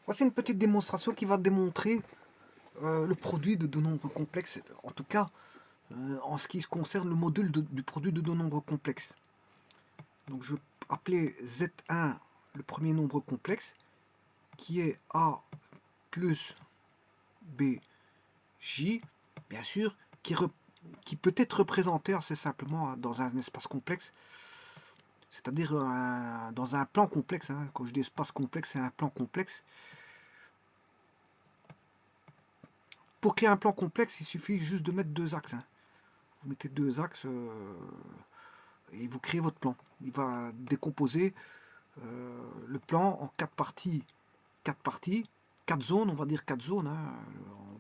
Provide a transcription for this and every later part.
Voici une petite démonstration qui va démontrer le produit de deux nombres complexes, en tout cas en ce qui concerne le module du produit de deux nombres complexes. Donc je vais appeler Z1 le premier nombre complexe qui est A plus BJ, bien sûr, qui peut être représenté assez simplement dans un espace complexe, c'est-à-dire dans un plan complexe. Quand je dis espace complexe, c'est un plan complexe. Pour créer un plan complexe, il suffit juste de mettre deux axes. Vous mettez deux axes et vous créez votre plan. Il va décomposer le plan en quatre parties, quatre zones, on va dire quatre zones.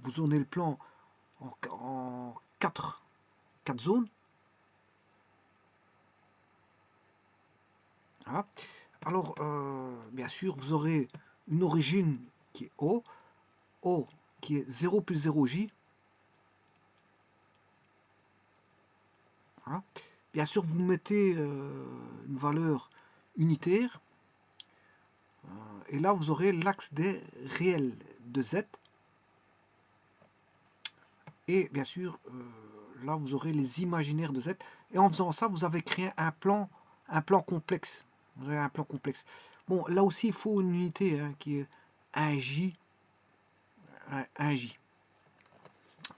Vous zonez le plan en quatre zones. Voilà. Alors, bien sûr, vous aurez une origine qui est O qui est 0 plus 0J. Voilà. Bien sûr, vous mettez une valeur unitaire. Et là, vous aurez l'axe des réels de Z. Et bien sûr, là, vous aurez les imaginaires de Z. Et en faisant ça, vous avez créé un plan complexe. Vous avez un plan complexe. Bon, là aussi, il faut une unité qui est 1J. 1J.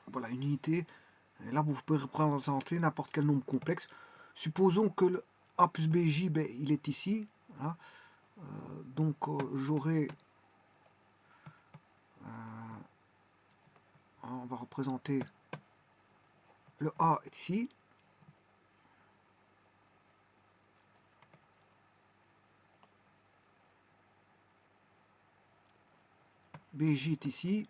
Voilà, une unité. Et là, vous pouvez représenter n'importe quel nombre complexe. Supposons que le A plus BJ, ben, il est ici. Voilà. Donc, j'aurai... on va représenter le A est ici. BJ est ici.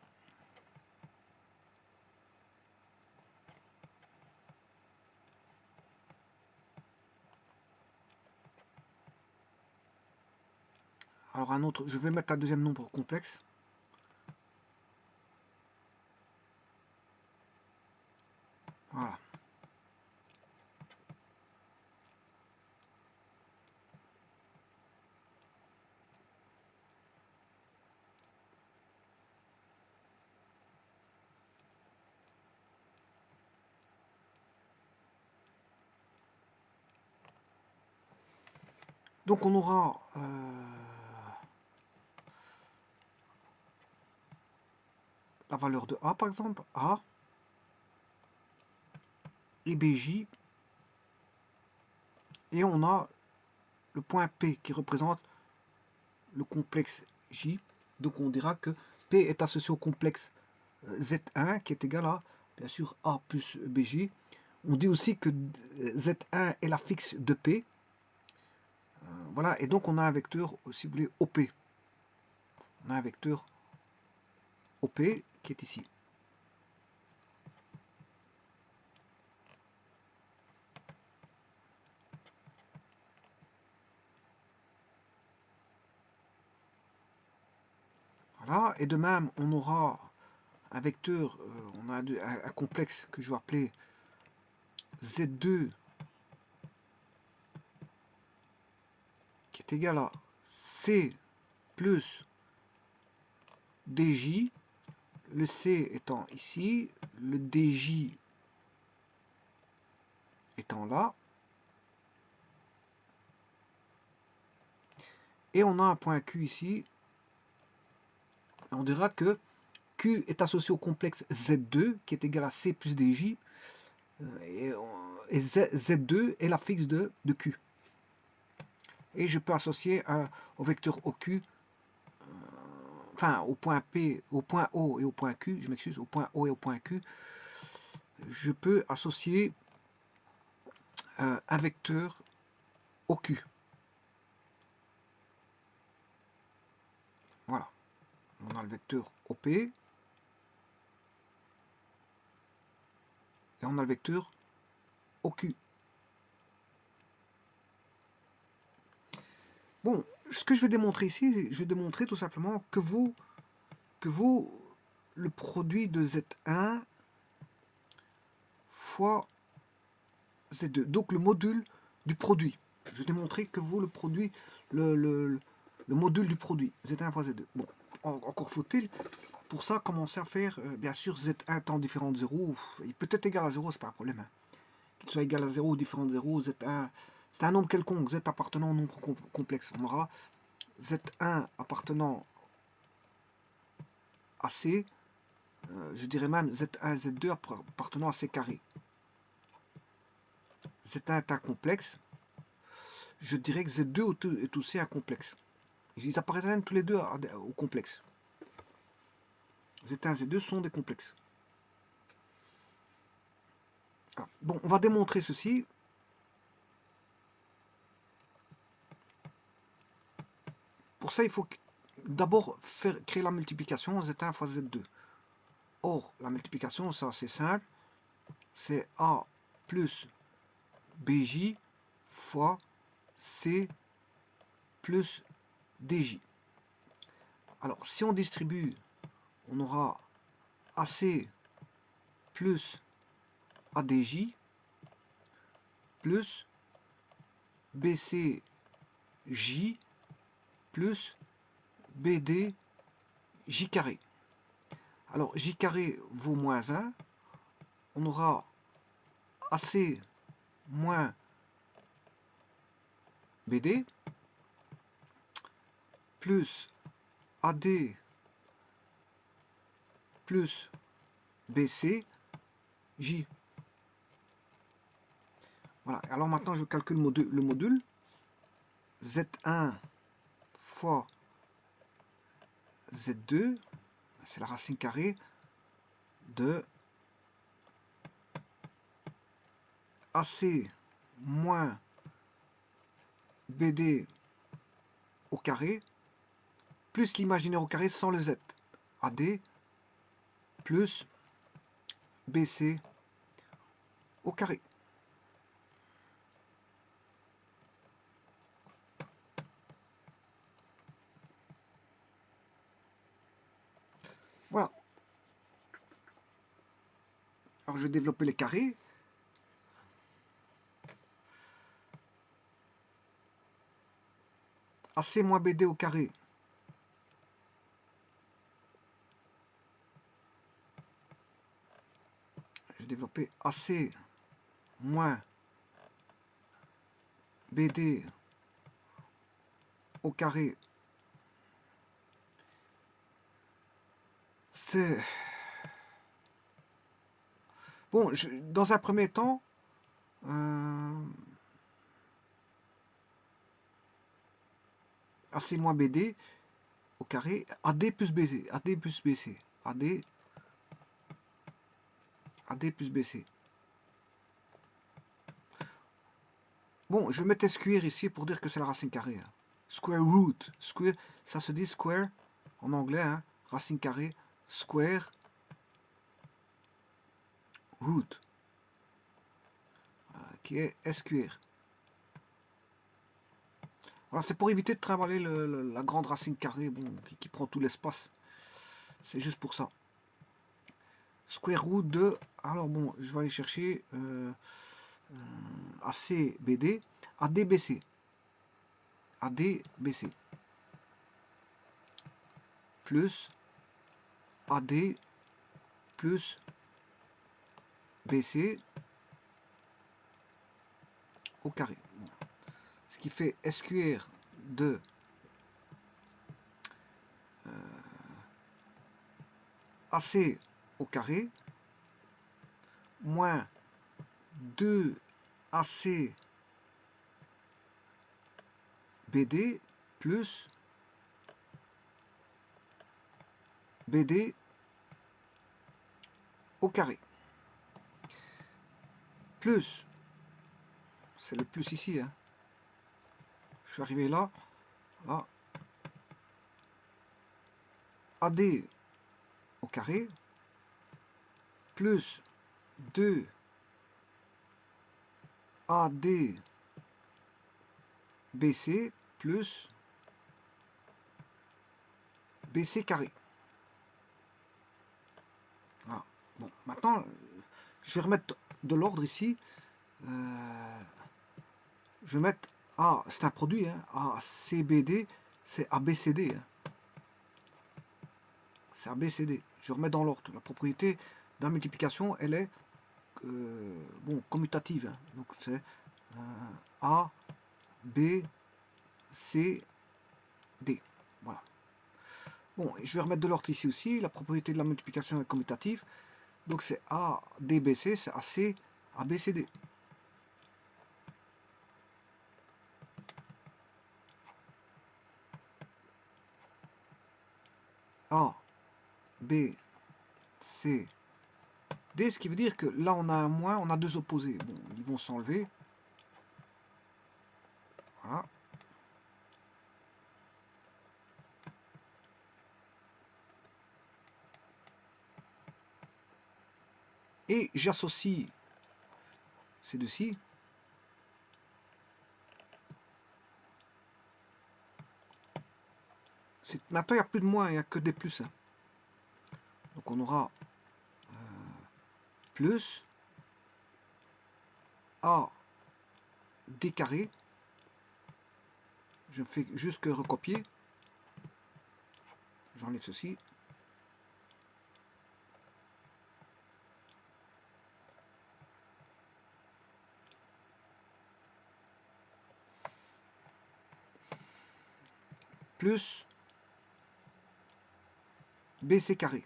Alors un autre, je vais mettre un deuxième nombre complexe. Voilà. Donc on aura la valeur de A par exemple, A, et BJ, et on a le point P qui représente le complexe J. Donc on dira que P est associé au complexe Z1 qui est égal à, bien sûr, A plus BJ. On dit aussi que Z1 est la fixe de P. Voilà, et donc on a un vecteur, si vous voulez, OP. On a un vecteur OP qui est ici. Voilà, et de même, on aura un vecteur, on a un complexe que je vais appeler Z2 qui est égal à C plus DJ, le C étant ici, le DJ étant là, et on a un point Q ici, et on dira que Q est associé au complexe Z2 qui est égal à C plus DJ, et Z2 est la fixe de Q. Et je peux associer au vecteur OQ, enfin au point P, au point O et au point Q, je m'excuse, au point O et au point Q, je peux associer un vecteur OQ. Voilà. On a le vecteur OP et on a le vecteur OQ. Bon, ce que je vais démontrer ici, je vais démontrer tout simplement que le produit de Z1 fois Z2, donc le module du produit. Je vais démontrer que vaut le produit, le module du produit, Z1 fois Z2. Bon, encore faut-il, pour ça, commencer à faire, bien sûr, Z1 temps différent de 0. Il peut être égal à 0, c'est pas un problème. Hein. Qu'il soit égal à 0 ou différent de 0, Z1, c'est un nombre quelconque, Z appartenant au nombre complexe. On aura Z1 appartenant à C, je dirais même Z1, Z2 appartenant à C carré. Z1 est un complexe, je dirais que Z2 est aussi un complexe. Ils appartiennent tous les deux au complexe. Z1 et Z2 sont des complexes. Ah, bon, on va démontrer ceci. Pour ça, il faut d'abord créer la multiplication Z1 fois Z2. Or, la multiplication, ça c'est simple. C'est A plus BJ fois C plus DJ. Alors, si on distribue, on aura AC plus ADJ plus BCJ plus BD J carré. Alors, J carré vaut moins 1. On aura AC moins BD plus AD plus BC J. Voilà. Alors maintenant, je calcule le module. Z1 fois Z2, c'est la racine carrée de AC moins BD au carré, plus l'imaginaire au carré sans le Z. AD plus BC au carré. Voilà. Alors je vais développer les carrés. AC moins BD au carré. Je vais développer AC moins BD au carré. C'est... Bon, dans un premier temps, AC moins BD au carré, AD plus BC, AD plus BC, AD plus BC. Bon, je vais mettre SQR ici pour dire que c'est la racine carrée. Hein. Square root, square, ça se dit square en anglais, hein, racine carrée, square root, qui est SQR. Voilà, c'est pour éviter de trimballer la grande racine carrée, bon, qui prend tout l'espace. C'est juste pour ça. Square root de, alors bon, je vais aller chercher ACBD, ADBC. ADBC. Plus AD plus BC au carré. Bon. Ce qui fait SQR de AC au carré moins 2 AC BD plus BD au carré. Plus, c'est le plus ici, hein. Je suis arrivé là, là, AD au carré, plus 2 AD BC plus BC carré. Voilà. Bon, maintenant, je vais remettre de l'ordre ici. Je vais mettre A, c'est un produit, hein, ACBD, c'est ABCD. Hein. c'est ABCD. Je remets dans l'ordre. La propriété de la multiplication, elle est bon, commutative. Hein. Donc c'est A, B, C, D. Voilà. Bon, je vais remettre de l'ordre ici aussi. La propriété de la multiplication est commutative. Donc c'est A, D, B, C, c'est AC, A, B, C, D. A, B, C, D, ce qui veut dire que là on a un moins, on a deux opposés. Bon, ils vont s'enlever. Voilà. Et j'associe ces deux-ci. Maintenant il n'y a plus de moins, il n'y a que des plus. Hein. Donc on aura plus A D carré. Je fais juste que recopier. J'enlève ceci. Plus BC carré.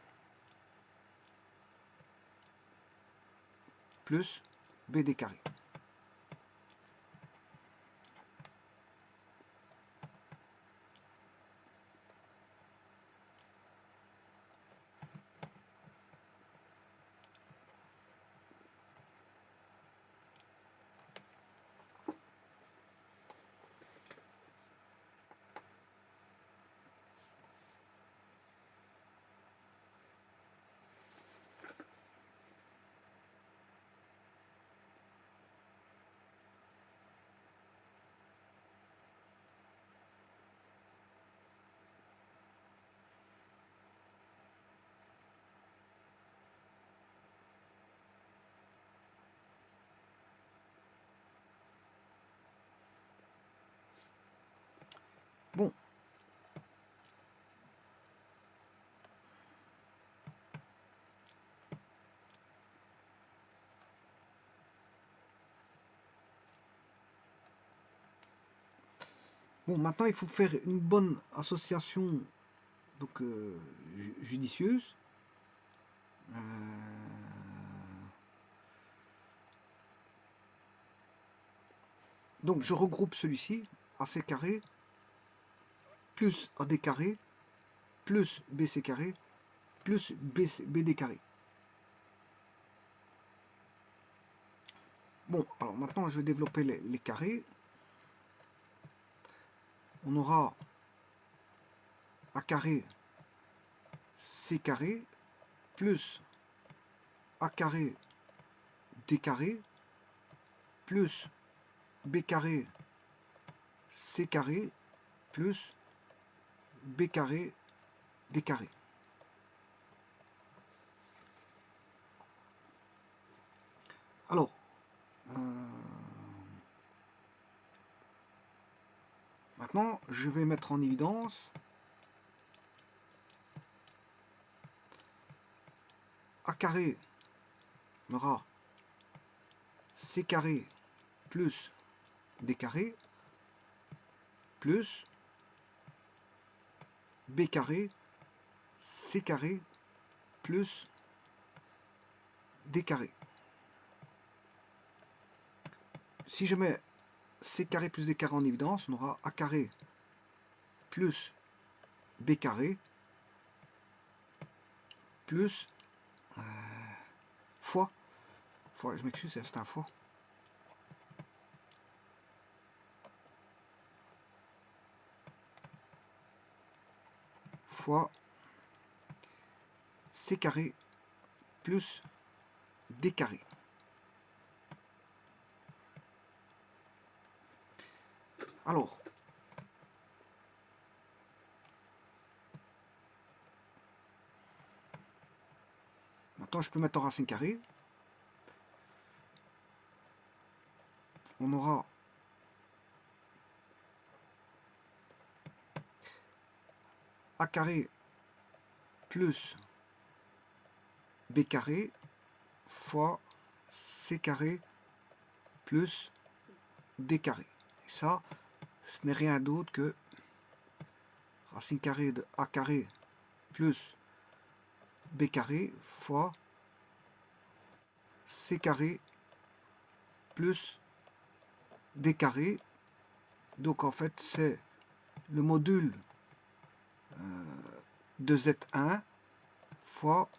Plus BD carré. Bon. Bon, maintenant il faut faire une bonne association donc judicieuse. Donc je regroupe celui-ci, AC carré, plus AD carré, plus BC carré, plus BD carré. Bon, alors maintenant je vais développer les carrés. On aura A carré, C carré, plus A carré, D carré, plus B carré, C carré, plus B carré, D carré. Alors, maintenant, je vais mettre en évidence A carré, on aura C carré plus D carré, plus B carré, C carré, plus D carré. Si je mets C carré plus D carré en évidence, on aura A carré plus B carré plus fois, je m'excuse, c'est un fois, fois C carré plus D carré. Alors, maintenant je peux mettre en racine carrée. On aura A carré plus b carré fois c carré plus d carré. Et ça, ce n'est rien d'autre que racine carrée de a carré plus b carré fois c carré plus d carré. Donc en fait c'est le module de Z1 fois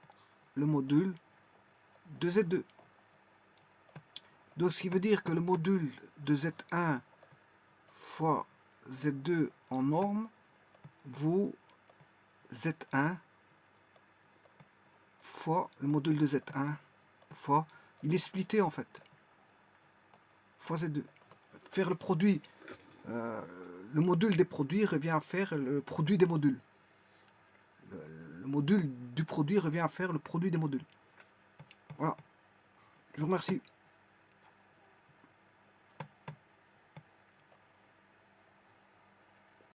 le module de Z2. Donc ce qui veut dire que le module de Z1 fois Z2 en norme vaut Z1 fois le module de Z1 fois, il est splitté en fait, fois Z2. Faire le produit, le module des produits revient à faire le produit des modules. Le module du produit revient à faire le produit des modules. Voilà. Je vous remercie.